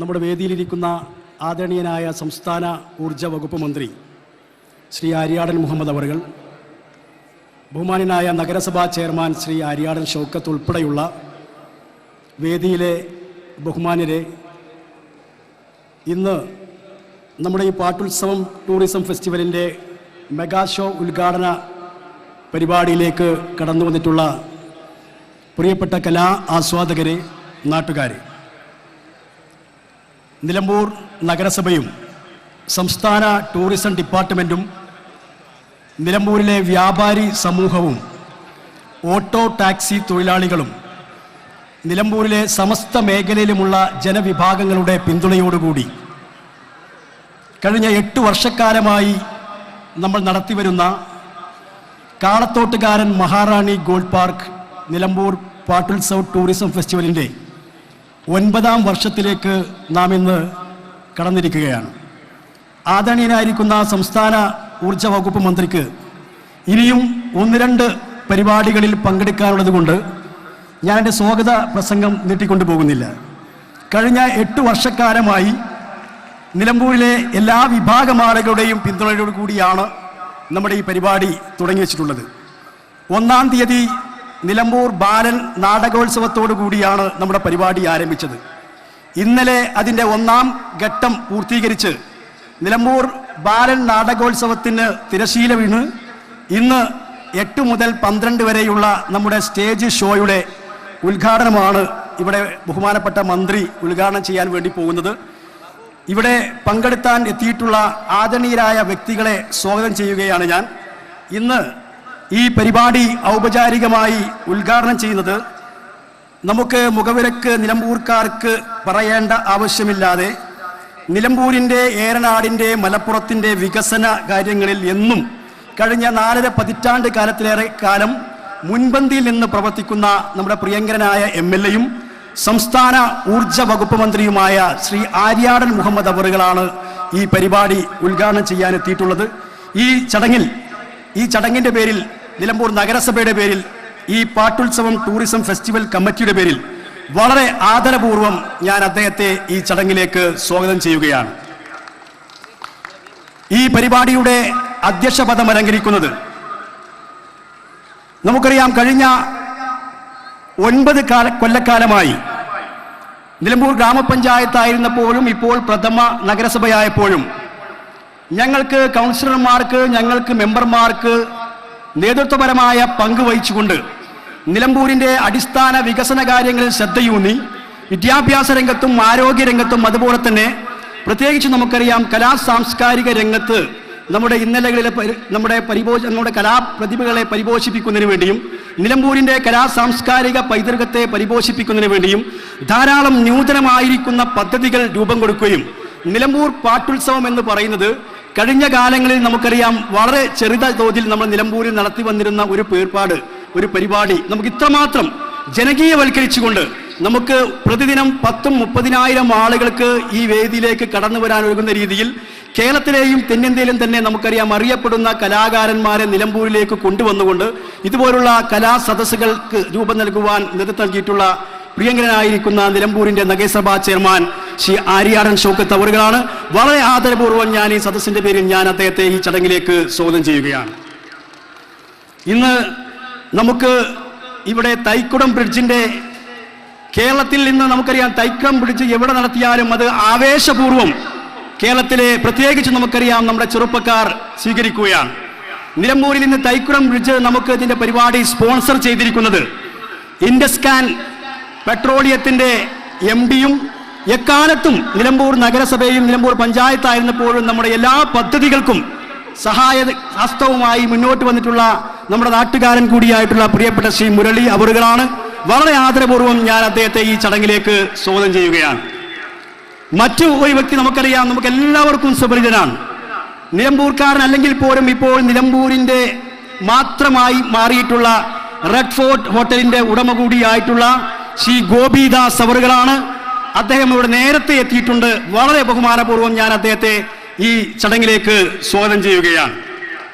നമ്മുടെ വേദിയിലിരിക്കുന്ന ആദരണീയനായ സംസ്ഥാന ഊർജ വകുപ്പ് മന്ത്രി ശ്രീ ആര്യാടൻ മുഹമ്മദ് അവറുകൾ, ബഹുമാന്യനായ നഗരസഭാ ചെയർമാൻ ശ്രീ ആര്യാടൻ ഷൗക്കത്ത് ഉൾപ്പെടെയുള്ള വേദിയിലെ ബഹുമാന്യരെ, ഇന്ന് നമ്മുടെ ഈ പാട്ടുത്സവം ടൂറിസം ഫെസ്റ്റിവലിൻ്റെ മെഗാ ഷോ ഉദ്ഘാടന പരിപാടിയിലേക്ക് കടന്നു വന്നിട്ടുള്ള പ്രിയപ്പെട്ട കലാ ആസ്വാദകരെ, നാട്ടുകാരെ, നിലമ്പൂർ നഗരസഭയും സംസ്ഥാന ടൂറിസം ഡിപ്പാർട്ട്മെൻറ്റും നിലമ്പൂരിലെ വ്യാപാരി സമൂഹവും ഓട്ടോ ടാക്സി തൊഴിലാളികളും നിലമ്പൂരിലെ സമസ്ത മേഖലയിലുമുള്ള ജനവിഭാഗങ്ങളുടെ പിന്തുണയോടുകൂടി കഴിഞ്ഞ 8 വർഷക്കാലമായി നമ്മൾ നടത്തിവരുന്ന കാളത്തോട്ടുകാരൻ മഹാറാണി ഗോൾഡ് പാർക്ക് നിലമ്പൂർ പാട്ടുത്സവ് ടൂറിസം ഫെസ്റ്റിവലിൻ്റെ 9ാം വർഷത്തിലേക്ക് നാം ഇന്ന് കടന്നിരിക്കുകയാണ്. ആദരണീയനായിരിക്കുന്ന സംസ്ഥാന ഊർജ വകുപ്പ് മന്ത്രിക്ക് ഇനിയും 1-2 പരിപാടികളിൽ പങ്കെടുക്കാനുള്ളത് കൊണ്ട് ഞാൻ എൻ്റെ സ്വാഗത പ്രസംഗം നീട്ടിക്കൊണ്ടു പോകുന്നില്ല. കഴിഞ്ഞ 8 വർഷക്കാലമായി നിലമ്പൂരിലെ എല്ലാ വിഭാഗം ആളുകളുടെയും പിന്തുണയോടു കൂടിയാണ് നമ്മുടെ ഈ പരിപാടി തുടങ്ങി വച്ചിട്ടുള്ളത്. 1-ാം തീയതി നിലമ്പൂർ ബാലൻ നാടകോത്സവത്തോടു കൂടിയാണ് നമ്മുടെ പരിപാടി ആരംഭിച്ചത്. ഇന്നലെ അതിൻ്റെ 1ാം ഘട്ടം പൂർത്തീകരിച്ച് നിലമ്പൂർ ബാലൻ നാടകോത്സവത്തിന് തിരശീല വീണ് ഇന്ന് 8 മുതൽ 12 വരെയുള്ള നമ്മുടെ സ്റ്റേജ് ഷോയുടെ ഉദ്ഘാടനമാണ് ഇവിടെ ബഹുമാനപ്പെട്ട മന്ത്രി ഉദ്ഘാടനം ചെയ്യാൻ വേണ്ടി പോകുന്നത്. ഇവിടെ പങ്കെടുത്താൻ എത്തിയിട്ടുള്ള ആദരണീയരായ വ്യക്തികളെ സ്വാഗതം ചെയ്യുകയാണ് ഞാൻ. ഇന്ന് ഈ പരിപാടി ഔപചാരികമായി ഉദ്ഘാടനം ചെയ്യുന്നത് നമുക്ക് മുഖവിലക്ക് നിലമ്പൂർക്കാർക്ക് പറയേണ്ട ആവശ്യമില്ലാതെ നിലമ്പൂരിൻ്റെ, ഏറനാടിൻ്റെ, മലപ്പുറത്തിൻ്റെ വികസന കാര്യങ്ങളിൽ എന്നും കഴിഞ്ഞ 4.5 പതിറ്റാണ്ട് കാലത്തിലേറെ കാലം മുൻപന്തിയിൽ നിന്ന് പ്രവർത്തിക്കുന്ന നമ്മുടെ പ്രിയങ്കരനായ MLA-യും സംസ്ഥാന ഊർജ വകുപ്പ് മന്ത്രിയുമായ ശ്രീ ആര്യാടൻ മുഹമ്മദ് അവറുകളാണ് ഈ പരിപാടി ഉദ്ഘാടനം ചെയ്യാനെത്തിയിട്ടുള്ളത്. ഈ ചടങ്ങിൻ്റെ പേരിൽ, നിലമ്പൂർ നഗരസഭയുടെ പേരിൽ, ഈ പാട്ടുത്സവം ടൂറിസം ഫെസ്റ്റിവൽ കമ്മിറ്റിയുടെ പേരിൽ വളരെ ആദരപൂർവ്വം ഞാൻ അദ്ദേഹത്തെ ഈ ചടങ്ങിലേക്ക് സ്വാഗതം ചെയ്യുകയാണ്. ഈ പരിപാടിയുടെ അധ്യക്ഷ പദം അലങ്കരിക്കുന്നത് നമുക്കറിയാം, കഴിഞ്ഞ 9 കൊല്ലക്കാലമായി നിലമ്പൂർ ഗ്രാമപഞ്ചായത്തായിരുന്നപ്പോഴും ഇപ്പോൾ പ്രഥമ നഗരസഭയായപ്പോഴും ഞങ്ങൾക്ക് കൗൺസിലർമാർക്ക്, ഞങ്ങൾക്ക് മെമ്പർമാർക്ക് നേതൃത്വപരമായ പങ്ക് വഹിച്ചുകൊണ്ട് നിലമ്പൂരിൻ്റെ അടിസ്ഥാന വികസന കാര്യങ്ങളിൽ ശ്രദ്ധയൂന്നി വിദ്യാഭ്യാസ രംഗത്തും ആരോഗ്യരംഗത്തും അതുപോലെ തന്നെ പ്രത്യേകിച്ച് നമുക്കറിയാം കലാ സാംസ്കാരിക രംഗത്ത് നമ്മുടെ ഇന്നലകളിലെ നമ്മുടെ കലാപ്രതിഭകളെ പരിപോഷിപ്പിക്കുന്നതിന് വേണ്ടിയും നിലമ്പൂരിൻ്റെ കലാ സാംസ്കാരിക പൈതൃകത്തെ പരിപോഷിപ്പിക്കുന്നതിന് വേണ്ടിയും ധാരാളം നൂതനമായിരിക്കുന്ന പദ്ധതികൾ രൂപം കൊടുക്കുകയും നിലമ്പൂർ പാട്ടുത്സവം എന്ന് പറയുന്നത് കഴിഞ്ഞ കാലങ്ങളിൽ നമുക്കറിയാം വളരെ ചെറുത തോതിൽ നമ്മൾ നിലമ്പൂരിൽ നടത്തി വന്നിരുന്ന ഒരു ഒരു പരിപാടി നമുക്ക് ഇത്രമാത്രം ജനകീയവൽക്കരിച്ചുകൊണ്ട് നമുക്ക് പ്രതിദിനം 10-30,000 ആളുകൾക്ക് ഈ വേദിയിലേക്ക് കടന്നു വരാൻ ഒഴുകുന്ന രീതിയിൽ കേരളത്തിലെയും തെന്നിന്ത്യയിലും തന്നെ നമുക്കറിയാം അറിയപ്പെടുന്ന കലാകാരന്മാരെ നിലമ്പൂരിലേക്ക് കൊണ്ടുവന്നുകൊണ്ട് ഇതുപോലുള്ള കലാ സദസ്സുകൾക്ക് രൂപം നൽകുവാൻ നേതൃത്വം നൽകിയിട്ടുള്ള പ്രിയങ്കരനായിരിക്കുന്ന നിലമ്പൂരിൻ്റെ നഗരസഭാ ചെയർമാൻ ശ്രീ ആര്യാടൻ ഷൗക്കത്ത് അവറുകളാണ്. വളരെ ആദരപൂർവ്വം ഞാൻ ഈ സദസ്സിൻ്റെ പേരിൽ ഞാൻ അദ്ദേഹത്തെ ഈ ചടങ്ങിലേക്ക് സ്വാഗതം ചെയ്യുകയാണ്. ഇന്ന് നമുക്ക് ഇവിടെ തൈക്കുടം ബ്രിഡ്ജിൻ്റെ, കേരളത്തിൽ നിന്ന് നമുക്കറിയാം തൈക്കുടം ബ്രിഡ്ജ് എവിടെ നടത്തിയാലും അത് ആവേശപൂർവ്വം കേരളത്തിലെ പ്രത്യേകിച്ച് നമുക്കറിയാം നമ്മുടെ ചെറുപ്പക്കാർ സ്വീകരിക്കുകയാണ്. നിലമ്പൂരിൽ നിന്ന് തൈക്കുടം ബ്രിഡ്ജ് നമുക്ക് ഇതിൻ്റെ പരിപാടി സ്പോൺസർ ചെയ്തിരിക്കുന്നത് ഇൻഡസ്കാൻ പെട്രോളിയത്തിൻ്റെ MD-യും എക്കാലത്തും നിലമ്പൂർ നഗരസഭയും നിലമ്പൂർ പഞ്ചായത്തായിരുന്നപ്പോഴും നമ്മുടെ എല്ലാ പദ്ധതികൾക്കും സഹായഹസ്തവുമായി മുന്നോട്ട് വന്നിട്ടുള്ള നമ്മുടെ നാട്ടുകാരൻ കൂടിയായിട്ടുള്ള പ്രിയപ്പെട്ട ശ്രീ മുരളി അവറുകളാണ്. വളരെ ആദരപൂർവ്വം ഞാൻ അദ്ദേഹത്തെ ഈ ചടങ്ങിലേക്ക് സ്വാഗതം ചെയ്യുകയാണ്. മറ്റു ഒരു വ്യക്തി നമുക്കറിയാം, നമുക്ക് എല്ലാവർക്കും സുപരിചിതനാണ്, നിലമ്പൂർക്കാരൻ അല്ലെങ്കിൽ പോലും ഇപ്പോൾ നിലമ്പൂരിൻ്റെ മാത്രമായി മാറിയിട്ടുള്ള റെഡ് ഫോർട്ട് ഹോട്ടലിൻ്റെ ഉടമ കൂടിയായിട്ടുള്ള ശ്രീ ഗോപിദാസ് അവറുകളാണ്. അദ്ദേഹം ഇവിടെ നേരത്തെ എത്തിയിട്ടുണ്ട്. വളരെ ബഹുമാനപൂർവ്വം ഞാൻ അദ്ദേഹത്തെ ഈ ചടങ്ങിലേക്ക് സ്വാഗതം ചെയ്യുകയാണ്.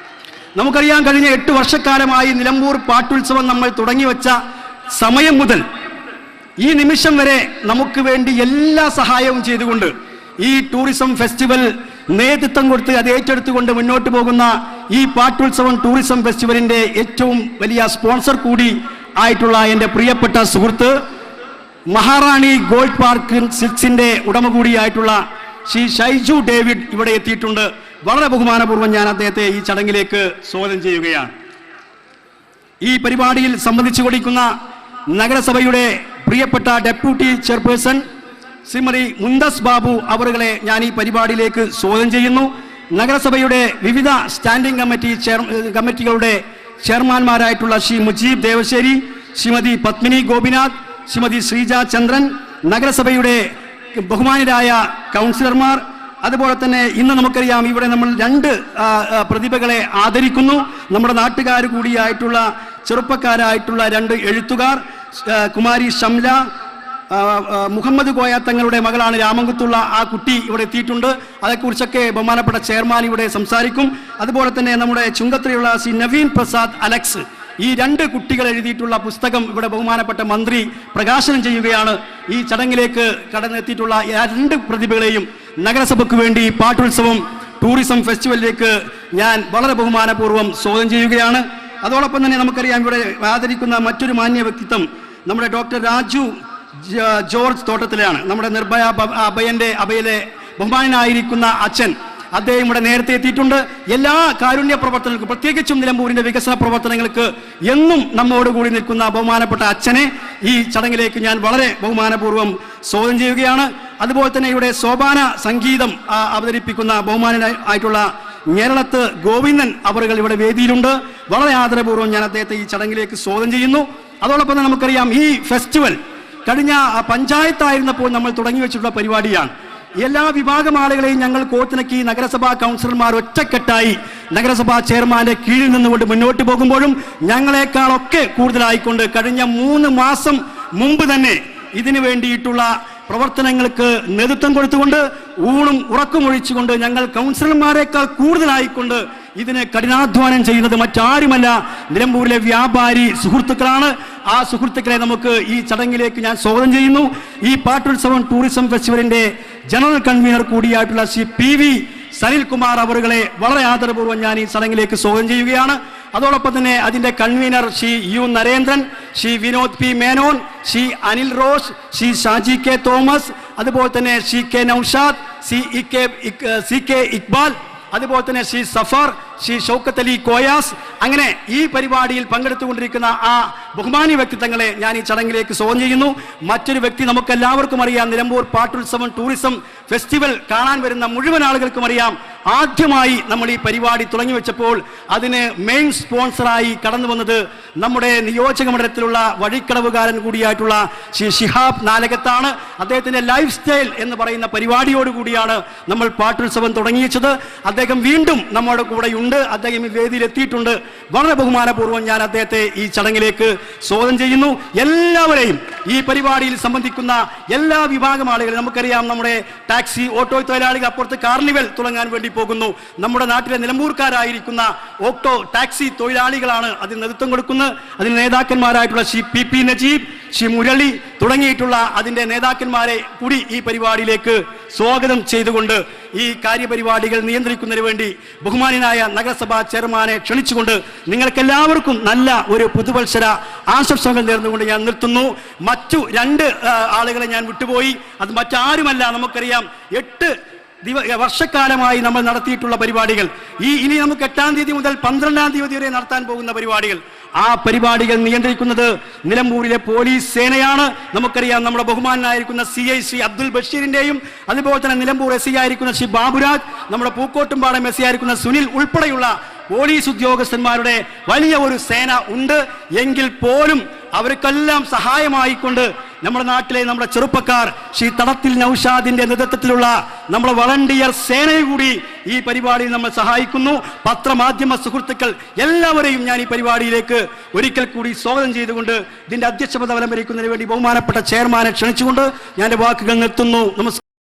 നമുക്കറിയാം, കഴിഞ്ഞ 8 വർഷക്കാലമായി നിലമ്പൂർ പാട്ടുത്സവം നമ്മൾ തുടങ്ങി വെച്ച സമയം മുതൽ ഈ നിമിഷം വരെ നമുക്ക് വേണ്ടി എല്ലാ സഹായവും ചെയ്തുകൊണ്ട് ഈ ടൂറിസം ഫെസ്റ്റിവൽ നേതൃത്വം കൊടുത്ത് അത് ഏറ്റെടുത്തുകൊണ്ട് മുന്നോട്ട് പോകുന്ന ഈ പാട്ടുത്സവം ടൂറിസം ഫെസ്റ്റിവലിന്റെ ഏറ്റവും വലിയ സ്പോൺസർ കൂടി ആയിട്ടുള്ള എൻ്റെ പ്രിയപ്പെട്ട സുഹൃത്ത് മഹാറാണി ഗോൾഡ് പാർക്ക് സിൽക്സിന്റെ ഉടമ കൂടിയായിട്ടുള്ള ശ്രീ ഷൈജു ഡേവിഡ് ഇവിടെ എത്തിയിട്ടുണ്ട്. വളരെ ബഹുമാനപൂർവ്വം ഞാൻ അദ്ദേഹത്തെ ഈ ചടങ്ങിലേക്ക് സ്വാഗതം ചെയ്യുകയാണ്. ഈ പരിപാടിയിൽ സംബന്ധിച്ചു കൊണ്ടിരിക്കുന്ന നഗരസഭയുടെ പ്രിയപ്പെട്ട ഡെപ്യൂട്ടി ചെയർപേഴ്സൺ ശ്രീമതി മുന്തസ് ബാബു അവരുകളെ ഞാൻ ഈ പരിപാടിയിലേക്ക് സ്വാഗതം ചെയ്യുന്നു. നഗരസഭയുടെ വിവിധ സ്റ്റാൻഡിംഗ് കമ്മിറ്റികളുടെ ചെയർമാൻമാരായിട്ടുള്ള ശ്രീ മുജീബ് ദേവശ്ശേരി, ശ്രീമതി പത്മിനി ഗോപിനാഥ്, ശ്രീമതി ശ്രീജ ചന്ദ്രൻ, നഗരസഭയുടെ ബഹുമാനരായ കൗൺസിലർമാർ, അതുപോലെ തന്നെ ഇന്ന് നമുക്കറിയാം ഇവിടെ നമ്മൾ 2 പ്രതിഭകളെ ആദരിക്കുന്നു. നമ്മുടെ നാട്ടുകാർ കൂടിയായിട്ടുള്ള ചെറുപ്പക്കാരായിട്ടുള്ള 2 എഴുത്തുകാർ, കുമാരി ഷംല, മുഹമ്മദ് കോയ തങ്ങളുടെ മകളാണ് രാമംകുത്തുള്ള ആ കുട്ടി ഇവിടെ എത്തിയിട്ടുണ്ട്. അതേക്കുറിച്ചൊക്കെ ബഹുമാനപ്പെട്ട ചെയർമാൻ ഇവിടെ സംസാരിക്കും. അതുപോലെ തന്നെ നമ്മുടെ ചുങ്കത്രയുള്ള ശ്രീ നവീൻ പ്രസാദ് അലക്സ്, ഈ 2 കുട്ടികൾ എഴുതിയിട്ടുള്ള പുസ്തകം ഇവിടെ ബഹുമാനപ്പെട്ട മന്ത്രി പ്രകാശനം ചെയ്യുകയാണ്. ഈ ചടങ്ങിലേക്ക് കടന്നെത്തിയിട്ടുള്ള 2 പ്രതിഭകളെയും നഗരസഭയ്ക്ക് വേണ്ടി പാട്ടുത്സവം ടൂറിസം ഫെസ്റ്റിവലിലേക്ക് ഞാൻ വളരെ ബഹുമാനപൂർവ്വം സ്വാഗതം ചെയ്യുകയാണ്. അതോടൊപ്പം തന്നെ നമുക്കറിയാം ഇവിടെ ആദരിക്കുന്ന മറ്റൊരു മാന്യ വ്യക്തിത്വം നമ്മുടെ ഡോക്ടർ രാജു ജോർജ് തോട്ടത്തിലാണ്. നമ്മുടെ നിർഭയ അഭയിലെ ബഹുമാനായിരിക്കുന്ന അച്ഛൻ, അദ്ദേഹം ഇവിടെ നേരത്തെ എത്തിയിട്ടുണ്ട്. എല്ലാ കാരുണ്യ പ്രവർത്തനങ്ങൾക്കും പ്രത്യേകിച്ചും നിലമ്പൂരിന്റെ വികസന പ്രവർത്തനങ്ങൾക്ക് എന്നും നമ്മോടുകൂടി നിൽക്കുന്ന ബഹുമാനപ്പെട്ട അച്ഛനെ ഈ ചടങ്ങിലേക്ക് ഞാൻ വളരെ ബഹുമാനപൂർവ്വം സ്വാഗതം ചെയ്യുകയാണ്. അതുപോലെ തന്നെ ഇവിടെ സോപാന സംഗീതം അവതരിപ്പിക്കുന്ന ബഹുമാനായിട്ടുള്ള ഞേരളത്ത് ഗോവിന്ദൻ അവറുകൾ ഇവിടെ വേദിയിലുണ്ട്. വളരെ ആദരപൂർവ്വം ഞാൻ അദ്ദേഹത്തെ ഈ ചടങ്ങിലേക്ക് സ്വാഗതം ചെയ്യുന്നു. അതോടൊപ്പം തന്നെ നമുക്കറിയാം ഈ ഫെസ്റ്റിവൽ കഴിഞ്ഞ പഞ്ചായത്തായിരുന്നപ്പോൾ നമ്മൾ തുടങ്ങി വെച്ചിട്ടുള്ള പരിപാടിയാണ്. എല്ലാ വിഭാഗം ആളുകളെയും ഞങ്ങൾ കോർത്തിണക്കി നഗരസഭാ കൗൺസിലർമാർ ഒറ്റക്കെട്ടായി നഗരസഭാ ചെയർമാന്റെ കീഴിൽ നിന്നുകൊണ്ട് മുന്നോട്ട് പോകുമ്പോഴും ഞങ്ങളെക്കാളൊക്കെ കൂടുതലായിക്കൊണ്ട് കഴിഞ്ഞ 3 മാസം മുമ്പ് തന്നെ ഇതിനു വേണ്ടിയിട്ടുള്ള പ്രവർത്തനങ്ങൾക്ക് നേതൃത്വം കൊടുത്തുകൊണ്ട് ഊണും ഉറക്കമൊഴിച്ചുകൊണ്ട് ഞങ്ങൾ കൗൺസിലർമാരെക്കാൾ കൂടുതലായിക്കൊണ്ട് ഇതിന് കഠിനാധ്വാനം ചെയ്യുന്നത് മറ്റാരുമല്ല, നിലമ്പൂരിലെ വ്യാപാരി സുഹൃത്തുക്കളാണ്. ആ സുഹൃത്തുക്കളെ നമുക്ക് ഈ ചടങ്ങിലേക്ക് ഞാൻ സ്വാഗതം ചെയ്യുന്നു. ഈ പാട്ടുത്സവം ടൂറിസം ഫെസ്റ്റിവലിന്റെ ജനറൽ കൺവീനർ കൂടിയായിട്ടുള്ള ശ്രീ PV സനിൽകുമാർ അവറുകളെ വളരെ ആദരപൂർവ്വം ഞാൻ ഈ ചടങ്ങിലേക്ക് സ്വാഗതം ചെയ്യുകയാണ്. അതോടൊപ്പം തന്നെ അതിന്റെ convener Shri U Narendran, Shri Vinod P Menon, Shri Anil Rosh, Shri Shaji K Thomas, അതുപോലെ തന്നെ Shri K Naushad, C K Iqbal, അതുപോലെ തന്നെ ശ്രീ സഫർ, ശ്രീ ഷൗക്കത്ത് അലി കോയാസ്, അങ്ങനെ ഈ പരിപാടിയിൽ പങ്കെടുത്തുകൊണ്ടിരിക്കുന്ന ആ ബഹുമാന്യ വ്യക്തിത്വങ്ങളെ ഞാൻ ഈ ചടങ്ങിലേക്ക് സ്വാഗതം ചെയ്യുന്നു. മറ്റൊരു വ്യക്തി നമുക്കെല്ലാവർക്കും അറിയാം, നിലമ്പൂർ പാട്ടുത്സവം ടൂറിസം ഫെസ്റ്റിവൽ കാണാൻ വരുന്ന മുഴുവൻ ആളുകൾക്കും അറിയാം, ആദ്യമായി നമ്മൾ ഈ പരിപാടി തുടങ്ങി വെച്ചപ്പോൾ അതിന് മെയിൻ സ്പോൺസറായി കടന്നു വന്നത് നമ്മുടെ നിയോജക മണ്ഡലത്തിലുള്ള വഴിക്കടവുകാരൻ കൂടിയായിട്ടുള്ള ശ്രീ ഷിഹാബ് നാലകത്താണ്. അദ്ദേഹത്തിന്റെ ലൈഫ് സ്റ്റൈൽ എന്ന് പറയുന്ന പരിപാടിയോടുകൂടിയാണ് നമ്മൾ പാട്ടുത്സവം തുടങ്ങിയത്. അദ്ദേഹം വീണ്ടും നമ്മുടെ കൂടെയുണ്ട്, അദ്ദേഹം ഈ വേദിയിൽ എത്തിയിട്ടുണ്ട്. വളരെ ബഹുമാനപൂർവ്വം ഞാൻ അദ്ദേഹത്തെ ഈ ചടങ്ങിലേക്ക് സ്വാഗതം ചെയ്യുന്നു. എല്ലാവരെയും ഈ പരിപാടിയിൽ സംബന്ധിക്കുന്ന എല്ലാ വിഭാഗം ആളുകളും നമുക്കറിയാം, നമ്മുടെ ടാക്സി ഓട്ടോ തൊഴിലാളികൾ അപ്പുറത്ത് കാർണിവൽ തുടങ്ങാൻ വേണ്ടി പോകുന്നു. നമ്മുടെ നാട്ടിലെ നിലമ്പൂർക്കാരായിരിക്കുന്ന ഓട്ടോ ടാക്സി തൊഴിലാളികളാണ് അതിന് നേതൃത്വം കൊടുക്കുന്നത്. അതിന് നേതാക്കന്മാരായിട്ടുള്ള ശ്രീ PP നജീബ്, ശ്രീ മുരളി തുടങ്ങിയിട്ടുള്ള അതിന്റെ നേതാക്കന്മാരെ കൂടി ഈ പരിപാടിയിലേക്ക് സ്വാഗതം ചെയ്തുകൊണ്ട് ഈ കാര്യപരിപാടികൾ നിയന്ത്രിക്കുന്നതിന് വേണ്ടി ബഹുമാനായ നഗരസഭാ ചെയർമാനെ ക്ഷണിച്ചുകൊണ്ട് നിങ്ങൾക്കെല്ലാവർക്കും നല്ല ഒരു പുതുവത്സര ആശംസകൾ നേർന്നുകൊണ്ട് ഞാൻ നിർത്തുന്നു. മറ്റു 2 ആളുകളെ ഞാൻ വിട്ടുപോയി. അത് മറ്റാരുമല്ല, നമുക്കറിയാം 8 വർഷക്കാലമായി നമ്മൾ നടത്തിയിട്ടുള്ള പരിപാടികൾ, ഇനി നമുക്ക് 8-ാം തീയതി മുതൽ 12-ാം തീയതി വരെ നടത്താൻ പോകുന്ന പരിപാടികൾ, ആ പരിപാടികൾ നിയന്ത്രിക്കുന്നത് നിലമ്പൂരിലെ പോലീസ് സേനയാണ്. നമുക്കറിയാം, നമ്മുടെ ബഹുമാനായിരിക്കുന്ന CI ശ്രീ അബ്ദുൽ ബഷീറിന്റെയും അതുപോലെ തന്നെ നിലമ്പൂർ SI ആയിരിക്കുന്ന ശ്രീ ബാബുരാജ്, നമ്മുടെ പൂക്കോട്ടുംപാടം SI ആയിരിക്കുന്ന സുനിൽ ഉൾപ്പെടെയുള്ള പോലീസ് ഉദ്യോഗസ്ഥന്മാരുടെ വലിയ ഒരു സേന ഉണ്ട്. എങ്കിൽ പോലും അവർക്കെല്ലാം സഹായമായിക്കൊണ്ട് നമ്മുടെ നാട്ടിലെ നമ്മുടെ ചെറുപ്പക്കാർ ശ്രീ തടത്തിൽ നൌഷാദിന്റെ നേതൃത്വത്തിലുള്ള നമ്മുടെ വളണ്ടിയർ സേനയെ കൂടി ഈ പരിപാടിയിൽ നമ്മൾ സഹായിക്കുന്നു. പത്രമാധ്യമ സുഹൃത്തുക്കൾ എല്ലാവരെയും ഞാൻ ഈ പരിപാടിയിലേക്ക് ഒരിക്കൽ കൂടി സ്വാഗതം ചെയ്തുകൊണ്ട് ഇതിന്റെ അധ്യക്ഷപദം അലങ്കരിക്കുന്നതിന് വേണ്ടി ബഹുമാനപ്പെട്ട ചെയർമാനെ ക്ഷണിച്ചുകൊണ്ട് ഞാൻ വാക്കുകൾ നിർത്തുന്നു. നമസ്കാരം.